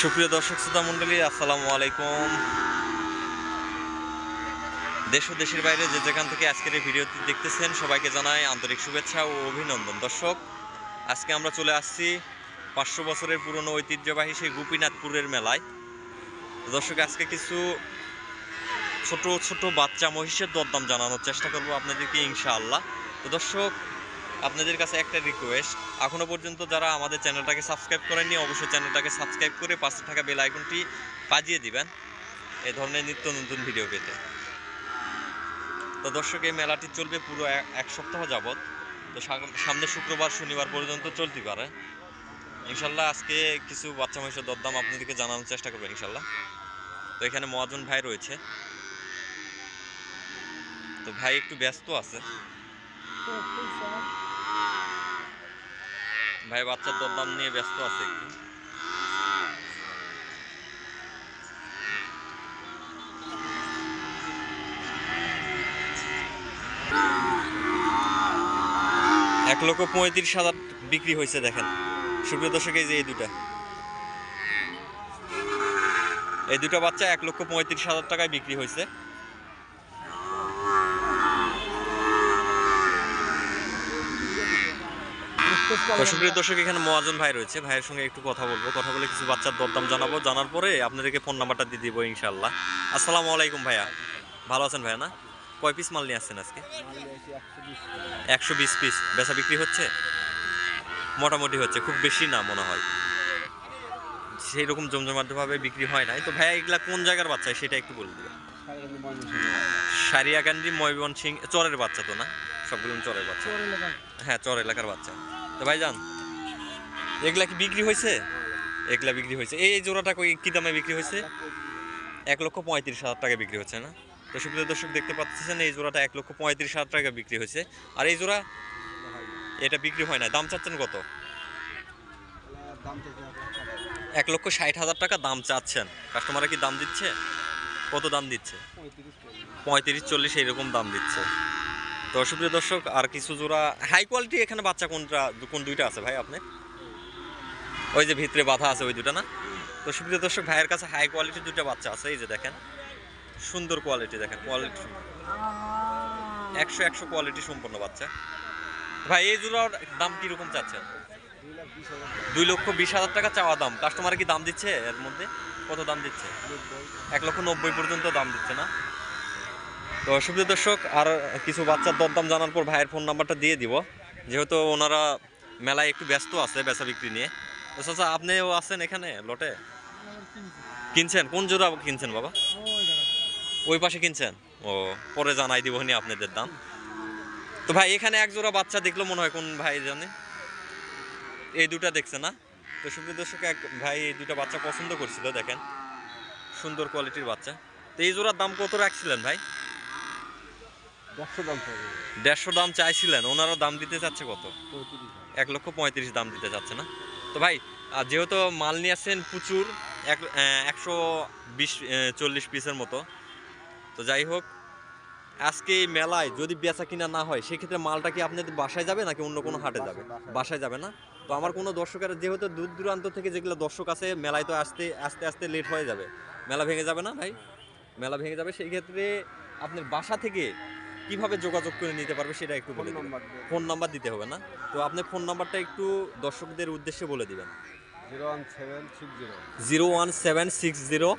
সুপ্রিয় দর্শক শ্রোতা মণ্ডলী, আসসালামু আলাইকুম। দেশ ও দেশের বাইরে যে যেখান থেকে আজকের এই ভিডিওটি দেখতেছেন সবাইকে জানাই আন্তরিক শুভেচ্ছা ও অভিনন্দন। দর্শক, আজকে আমরা চলে আসছি 500 বছরের পুরনো ঐতিহ্যবাহী সেই গোপীনাথপুরের মেলায়। দর্শক, আজকে কিছু ছোট ছোট বাচ্চা মহিষের দরদাম জানানোর চেষ্টা করব আপনাদেরকে ইনশাআল্লাহ। তো দর্শক, আপনাদের কাছে একটা রিকোয়েস্ট, এখনও পর্যন্ত যারা আমাদের চ্যানেলটাকে সাবস্ক্রাইব করেননি অবশ্যই চ্যানেলটাকে সাবস্ক্রাইব করে পাশে থাকা বেল আইকনটি বাজিয়ে দিবেন এই ধরনের নিত্য নতুন ভিডিও পেতে। তো দর্শক, এই মেলাটি চলবে পুরো এক সপ্তাহ যাবৎ। তো সামনে শুক্রবার শনিবার পর্যন্ত চলতে পারে ইনশাল্লাহ। আজকে কিছু বাচ্চা মহিষের দরদাম আপনাদেরকে জানানোর চেষ্টা করবেন ইনশাল্লাহ। তো এখানে মহাজন ভাই রয়েছে, তো ভাই একটু ব্যস্ত আছে। ভাই বাচ্চার দরদাম নিয়ে ব্যস্ত আছে একটু। এক লক্ষ 35,000 বিক্রি হয়েছে দেখেন সুপ্রিয় দর্শক। এই যে এই দুটা বাচ্চা 1,35,000 টাকায় বিক্রি হয়েছে। সুপ্রিয় দর্শক, এখানে মহাজন ভাই রয়েছে, ভাইয়ের সঙ্গে একটু কথা বলবো, কথা বলে কিছু বাচ্চার দরদাম জানাবো, জানার পরে আপনাদেরকে ফোন নাম্বারটা দিয়ে দিব ইনশাআল্লাহ। আসসালামু আলাইকুম ভাইয়া, ভালো আছেন ভাইয়া? না, কয় পিস মাল নিয়ে আসছেন আজকে? 120 পিস। বেচা বিক্রি হচ্ছে? মোটামুটি হচ্ছে, খুব বেশি না মনে হয়, সেই রকম জমজমাটভাবে বিক্রি হয় নাই। তো ভাইয়া এগুলা কোন জায়গার বাচ্চা সেটা একটু বলে দেবেন। সারিয়াকান্দি ময়মনসিংহ চরের বাচ্চা তো না? সবগুলো চরের বাচ্চা? হ্যাঁ, চর এলাকার বাচ্চা। তো ভাইজান, এগুলা কি বিক্রি হয়েছে? এগুলা বিক্রি হয়েছে। এই জোড়াটা কি দামে বিক্রি হয়েছে? 1,35,000 টাকা বিক্রি হচ্ছে না? তো সুপ্রিয় দর্শক, দেখতে পাচ্ছেন এই জোড়াটা 1,35,000 টাকা বিক্রি হয়েছে। আর এই জোড়া এটা বিক্রি হয় না। দাম চাচ্ছেন কত? 1,60,000 টাকা দাম চাচ্ছেন। কাস্টমাররা কি দাম দিচ্ছে? কত দাম দিচ্ছে? 35-40 এইরকম দাম দিচ্ছে। তো সুপ্রিয় দর্শক, আর কিছু জোড়া হাই কোয়ালিটি এখানে বাচ্চা কোন দুইটা আছে ভাই আপনি? ওই যে ভিতরে বাঁধা আছে ওই দুটা না? তো সুপ্রিয় দর্শক, ভাইয়ের কাছে হাই কোয়ালিটির দুটো বাচ্চা আছে। এই যে দেখেন, সুন্দর কোয়ালিটি, দেখেন কোয়ালিটি 100 কোয়ালিটি সম্পন্ন বাচ্চা। ভাই এই জোড়ার দাম কিরকম চাচ্ছেন? 2,20,000 টাকা চাওয়া দাম। কাস্টমার কি দাম দিচ্ছে? এর মধ্যে কত দাম দিচ্ছে? 1,90,000 পর্যন্ত দাম দিচ্ছে না? তো সুপ্রিয় দর্শক, আর কিছু বাচ্চার দরদাম জানার পর ভাইয়ের ফোন নাম্বারটা দিয়ে দিব, যেহেতু ওনারা মেলায় একটু ব্যস্ত আছে বেচা বিক্রি নিয়ে। তো চাচা, আপনিও আছেন এখানে লটে? কিনছেন? কোন জোড়া কিনছেন বাবা? ওই পাশে কিনছেন? ও, পরে জানাই দিব নি আপনাদের দাম। তো ভাই এখানে এক জোড়া বাচ্চা দেখলো মনে হয়, কোন ভাই জানে? এই দুটা দেখছে না? তো সুপ্রিয় দর্শক, এক ভাই এই দুটা বাচ্চা পছন্দ করছিল, দেখেন সুন্দর কোয়ালিটির বাচ্চা। তো এই জোড়ার দাম কত রাখছিলেন ভাই? 150 দাম চাইছিলেন, ওনারা দাম দিতে চাচ্ছে কত? 1,35,000 দাম দিতে চাচ্ছে না? তো ভাই যেহেতু মাল নিয়ে আসছেন প্রচুর, 120-40 পিসের মতো, তো যাই হোক, আজকে এই মেলায় যদি বেচা কিনা না হয় সেক্ষেত্রে মালটা কি আপনাদের বাসায় যাবে নাকি অন্য কোনো হাটে যাবে? বাসায় যাবে না? তো আমার কোনো দর্শকের, যেহেতু দূর দূরান্ত থেকে যেগুলো দর্শক আছে, মেলায় তো আস্তে আস্তে লেট হয়ে যাবে, মেলা ভেঙে যাবে না ভাই? মেলা ভেঙে যাবে, সেই ক্ষেত্রে আপনার বাসা থেকে কিভাবে যোগাযোগ করে নিতে পারবে সেটা একটু বলে দিন। ফোন নাম্বার দিতে হবে না? তো আপনি ফোন নাম্বারটা একটু দর্শকদের উদ্দেশ্যে বলে দিবেন। 01760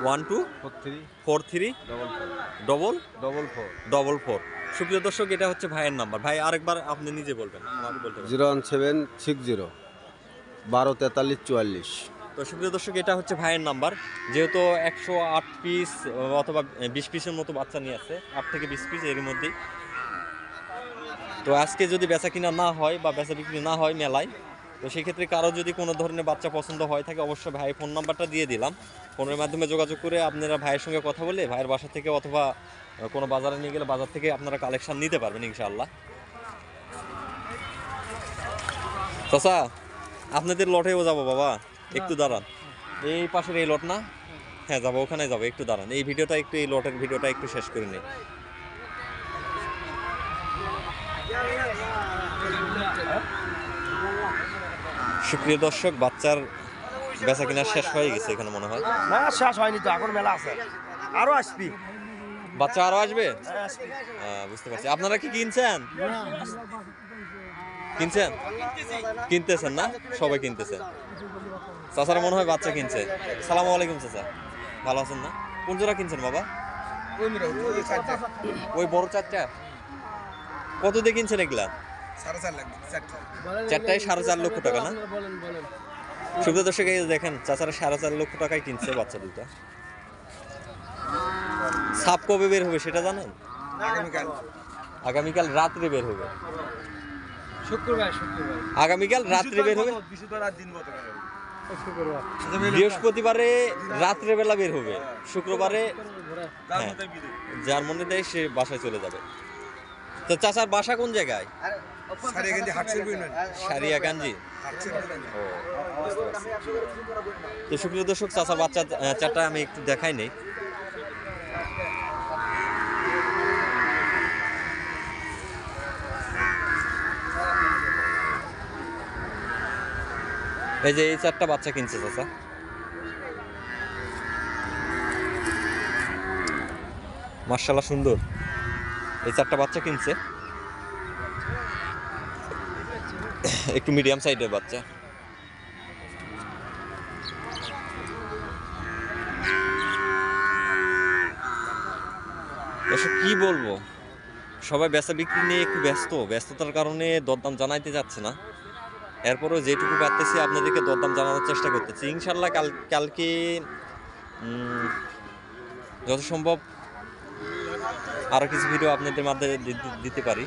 124344। সুপ্রিয় দর্শক, এটা হচ্ছে ভাইয়ের নাম্বার। ভাই আরেকবার আপনি নিজে বলবেন, আমাকে বলতে হবে। 01760 124344। তো সুপ্রিয় দর্শক, এটা হচ্ছে ভাইয়ের নাম্বার। যেহেতু 108 পিস অথবা 20 পিসের মতো বাচ্চা নিয়ে আসছে, 8 থেকে 20 পিস এর মধ্যেই। তো আজকে যদি বেচা কিনা না হয় বা বেচা বিক্রি না হয় মেলায়, তো সেক্ষেত্রে কারো যদি কোনো ধরনের বাচ্চা পছন্দ হয় থাকে, অবশ্যই ভাই ফোন নাম্বারটা দিয়ে দিলাম। ফোনের মাধ্যমে যোগাযোগ করে আপনারা ভাইয়ের সঙ্গে কথা বলে ভাইয়ের বাসা থেকে অথবা কোনো বাজারে নিয়ে গেলে বাজার থেকে আপনারা কালেকশন নিতে পারবেন ইনশাআল্লাহ। চাচা, আপনাদের লটেও যাবো বাবা, একটু দাঁড়ান। এই পাশের এই লট না? হ্যাঁ যাবো, ওখানে যাবো, একটু দাঁড়ান। এই ভিডিওটা একটু, এই লটের ভিডিওটা একটু শেষ করে নিই। সুপ্রিয় দর্শক, বাচ্চার বেচা কিনা শেষ হয়ে গেছে এখানে মনে হয়। না শেষ হয়নি তো, এখন মেলা আছে, আরো আসবি। বাচ্চা আরো আসবে, বুঝতে পারছি। আপনারা কি কিনছেন? কিনছেন, কিনতেছেন না? সবাই কিনতেছে। চাচারা মনে হয় বাচ্চা কিনছে। সালাম আলাইকুম চাচা, ভালো আছেন না? কোন জোড়া কিনছেন বাবা? ওই বড় চারটা কত দিয়ে কিনছেন এগুলা? 4.5 লাখ চারটায় 4.5 লক্ষ টাকা না? সুবিধা দর্শক দেখেন, চাচারা 4.5 লক্ষ টাকায় কিনছে বাচ্চা দুটা। সাপ কবে বের হবে সেটা জানেন? আগামীকাল রাত্রে বের হবে। আগামীকাল রাত্রে বের হবে, বৃহস্পতিবারে রাত্রে বেলা বের হবে, শুক্রবারে যার মনে দেয় সে বাসায় চলে যাবে। তো চাচার বাসা কোন জায়গায়? সারিয়াকাঞ্জি। তো সুপ্রিয় দর্শক, চাচার বাচ্চা চারটা আমি একটু দেখাই নেই। এই যে এই চারটা বাচ্চা কিনছে চাচা। মাশাআল্লাহ সুন্দর, এই চারটা বাচ্চা কিনছে, একটু মিডিয়াম সাইজের বাচ্চা। এসব কি বলবো, সবাই বেচা বিক্রি নিয়ে একটু ব্যস্ততার কারণে দরদাম জানাইতে যাচ্ছে না। এরপরও যেটুকু পারতেছি আপনাদেরকে দরদাম জানানোর চেষ্টা করতেছি। ইনশাল্লাহ কালকে যত সম্ভব আরো কিছু ভিডিও আপনাদের মাধ্যমে দিতে পারি,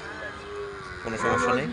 কোনো সমস্যা নেই।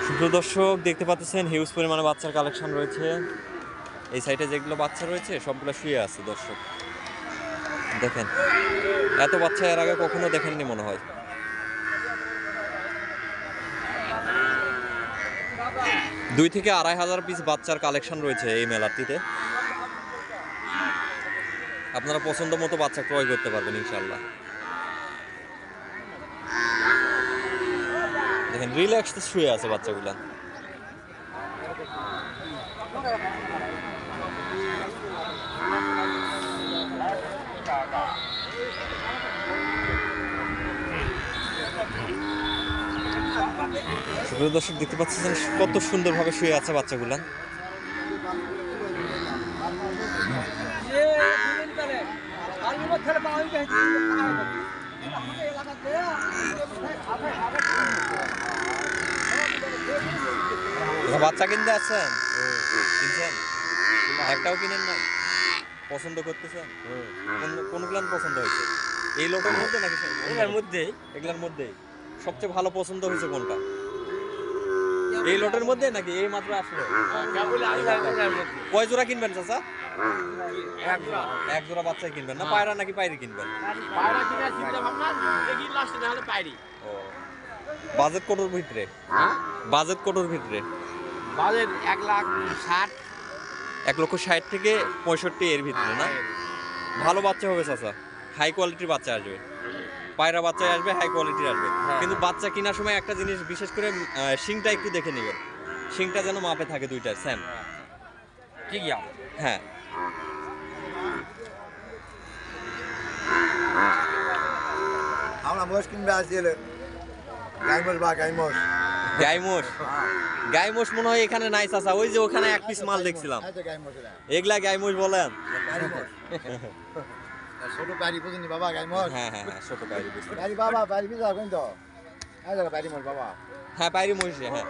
সুপ্রিয় দর্শক, দেখতে পাচ্ছেন হিউজ পরিমাণে বাচ্চার কালেকশন রয়েছে। এই সাইডে যেগুলো বাচ্চা রয়েছে সবগুলো শুয়ে আছে দর্শক, দেখেন। এত বাচ্চা এর আগে কখনো দেখেননি মনে হয়। দুই থেকে 2,500 পিস বাচ্চার কালেকশন রয়েছে এই মেলাটিতে। আপনারা পছন্দ মতো বাচ্চা ক্রয় করতে পারবেন ইনশাল্লাহ। দেখেন রিল্যাক্স শুয়ে আছে বাচ্চাগুলা। দর্শক দেখতে পাচ্ছেন কত সুন্দরভাবে শুয়ে আছে বাচ্চাগুলা। বাচ্চা কিনতে আসছেন? কিনছেন? একটাও কিনেন নাই? পছন্দ করতেছেন? কোনগুলো পছন্দ হয়েছে? এই লোকের মধ্যে নাকি এগুলোর মধ্যেই? এগুলোর মধ্যেই সবচেয়ে ভালো পছন্দ হয়েছে কোনটা? এই লটের মধ্যে নাকি এই মাত্র আসলো? কয় জোড়া কিনবেন চাচা? এক জোড়া বাচ্চা কিনবেন না? পায়রা নাকি পায়রি কিনবেন? বাজেট কতর ভিতরে? বাজেট কতর ভিতরে? বাজেট 1,60,000। 1,60,000 থেকে 65 এর ভিতরে না? ভালো বাচ্চা হবে চাচা, হাই কোয়ালিটির বাচ্চা আসবে। পায়রা বাচ্চায় আসবে, হাই কোয়ালিটির আসবে। কিন্তু বাচ্চা কেনার সময় একটা জিনিস বিশেষ করে শিংটা একটু দেখে নেবেন, শিংটা যেন মাপে থাকে দুইটার সেম। ঠিক আছে, হ্যাঁ। আমরা মোষ কিনবে আসলে গাইমোষ বা গাইমোষ। গাইমোষ, গাইমোষ মনে হয় এখানে নাই চাচা, ওই যে ওখানে এক পিস মাল দেখছিলাম, এগুলা গাইমোষ বলেন? ছোট বাড়ি বুঝিনি বাবা গাইমোষ। হ্যাঁ হ্যাঁ হ্যাঁ, ছোট পায়রি বুঝতে বাড়ি বাবা বাড়ি বুঝা কোন তো এই জায়গা বাড়ি মোষ বাবা। হ্যাঁ পায়রি মহিষ, হ্যাঁ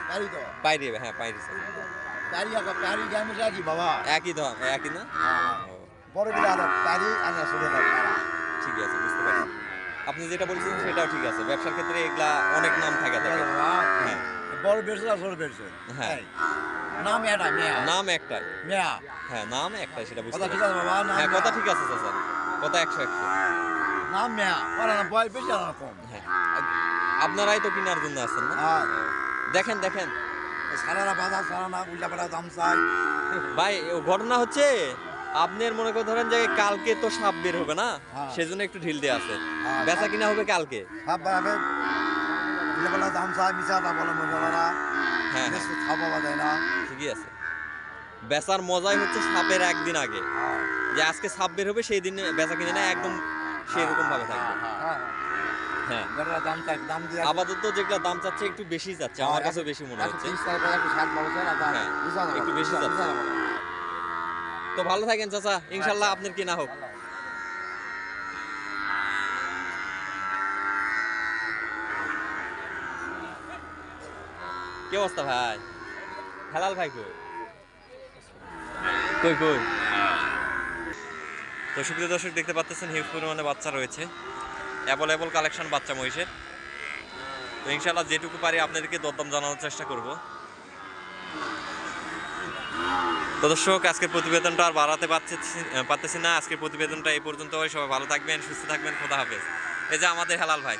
বাড়ি তো পায়রি, হ্যাঁ পায়রি বাড়ি আগে বাড়ি গাইমোষ কি বাবা একই তো, একই না? বড় বিলা আর বাড়ি আনা ছোট বাড়ি। ঠিক আছে, বুঝতে পারছি। আপনি যেটা বলছেন সেটাও ঠিক আছে, ব্যবসার ক্ষেত্রে এগুলা অনেক নাম থাকে। হ্যাঁ বড় বেরছে আর ছোট বেরছে। হ্যাঁ, নাম এটা মেয়া নাম একটাই। মেয়া হ্যাঁ নাম একটাই, সেটা বুঝতে কথা ঠিক পারছি। আছে বাবা নাম হ্যাঁ কথা মেয়া। ঠিক আছে চাচা, কথা 100-100। নাম মেয়া ওরা না বয় বেশি আর না কম হ্যাঁ আপনারাই তো কেনার জন্য আছেন না? হ্যাঁ দেখেন দেখেন সারারা বাজার সারানা উল্টা পাল্টা দাম চাই ভাই, ঘটনা হচ্ছে আপনার মনে করে ধরেন যে কালকে তো সাপ বের হবে না, হ্যাঁ। সেজন্য একটু ঢিল দিয়ে আছে। হ্যাঁ, বেচা কিনা হবে কালকে। সব বাড়াবে উল্টা পাল্টা দাম চাই মিশাটা বলে মশলারা হ্যাঁ হ্যাঁ খাওয়া পাওয়া যায় না ঠিকই আছে। বেচার মজাই হচ্ছে সাপের একদিন আগে, হ্যাঁ যে আজকে সাপ বের হবে সেই দিন বেচা কিনে না একদম সেরকম ভাবে থাকবে। হ্যাঁ হ্যাঁ বেটারা দাম চাই দাম দিয়ে আপাতত যেগুলা দাম চাচ্ছে একটু বেশি যাচ্ছে, আমার কাছে বেশি মনে হচ্ছে। 30 টাকা একটু 60 বড় চাই না দাম হ্যাঁ, বুঝানো একটু বেশি যাচ্ছে। তো ভালো থাকেন চাচা, ইনশাল্লাহ আপনার কিনা হোক। কি অবস্থা ভাই? হেলাল ভাই কই কই কই? তো সুপ্রিয় দর্শক দেখতে পাচ্ছেন হিউজ পরিমাণে বাচ্চা রয়েছে, অ্যাভেলেবল কালেকশন বাচ্চা মহিষের। তো ইনশাল্লাহ যেটুকু পারি আপনাদেরকে দরদাম জানানোর চেষ্টা করব। তো দর্শক আজকের প্রতিবেদনটা আর বাড়াতে পারতেছি না। আজকের প্রতিবেদনটা এই পর্যন্ত। সবাই ভালো থাকবেন, সুস্থ থাকবেন, খোদা হাফেজ। এই যে আমাদের হেলাল ভাই।